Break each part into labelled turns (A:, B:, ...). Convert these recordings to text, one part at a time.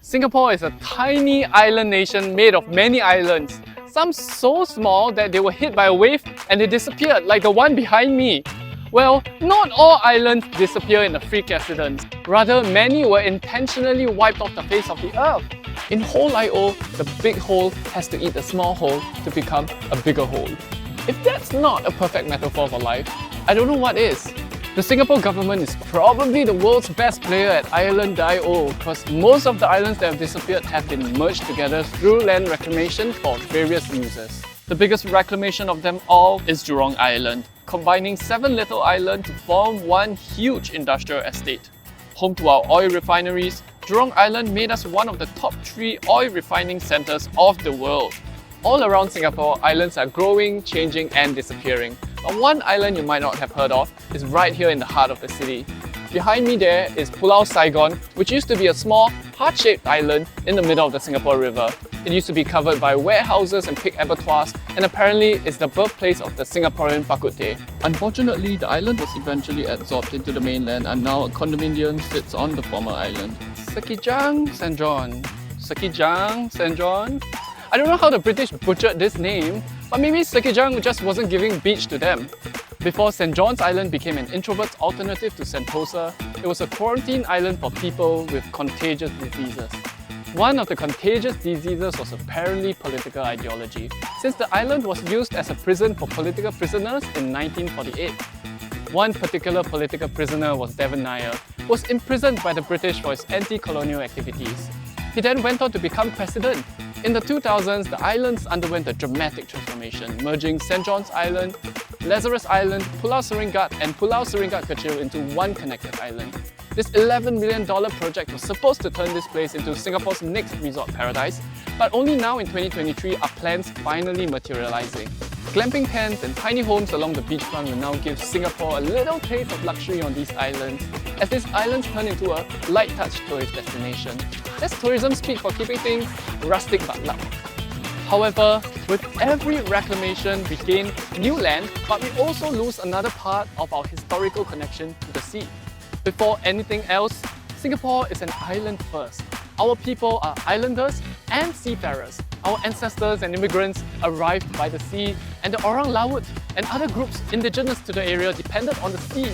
A: Singapore is a tiny island nation made of many islands. Some so small that they were hit by a wave and they disappeared, like the one behind me. Well, not all islands disappear in a freak accident. Rather, many were intentionally wiped off the face of the earth. In Hole.io, the big hole has to eat a small hole to become a bigger hole. If that's not a perfect metaphor for life, I don't know what is. The Singapore government is probably the world's best player at island.io because most of the islands that have disappeared have been merged together through land reclamation for various uses. The biggest reclamation of them all is Jurong Island, combining 7 little islands to form one huge industrial estate. Home to our oil refineries, Jurong Island made us one of the top 3 oil refining centres of the world. All around Singapore, islands are growing, changing and disappearing. But one island you might not have heard of is right here in the heart of the city. Behind me there is Pulau Saigon, which used to be a small, heart-shaped island in the middle of the Singapore River. It used to be covered by warehouses and pig abattoirs, and apparently is the birthplace of the Singaporean bak kut teh. Unfortunately, the island was eventually absorbed into the mainland and now a condominium sits on the former island. Sekijang St. John. Sekijang St. John? I don't know how the British butchered this name, but maybe Sekijang just wasn't giving beach to them. Before St. John's Island became an introvert's alternative to Sentosa, it was a quarantine island for people with contagious diseases. One of the contagious diseases was apparently political ideology, since the island was used as a prison for political prisoners in 1948. One particular political prisoner was Devan Nair, who was imprisoned by the British for his anti-colonial activities. He then went on to become president. In the 2000s, the islands underwent a dramatic transformation, merging St. John's Island, Lazarus Island, Pulau Seringat and Pulau Seringat Kecil into one connected island. This $11 million project was supposed to turn this place into Singapore's next resort paradise, but only now in 2023 are plans finally materializing. Glamping tents and tiny homes along the beachfront will now give Singapore a little taste of luxury on these islands, as these islands turn into a light-touch tourist destination. That's tourism speak for keeping things rustic but loud. However, with every reclamation, we gain new land, but we also lose another part of our historical connection to the sea. Before anything else, Singapore is an island first. Our people are islanders and seafarers. Our ancestors and immigrants arrived by the sea, and the Orang Laut and other groups indigenous to the area depended on the sea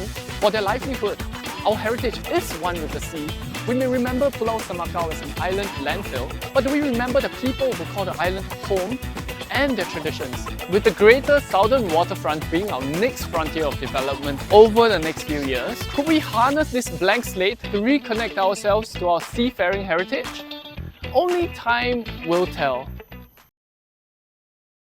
A: for their livelihood. Our heritage is one with the sea. We may remember Pulau Semakau as an island landfill, but do we remember the people who call the island home and their traditions? With the greater southern waterfront being our next frontier of development over the next few years, could we harness this blank slate to reconnect ourselves to our seafaring heritage? Only time will tell.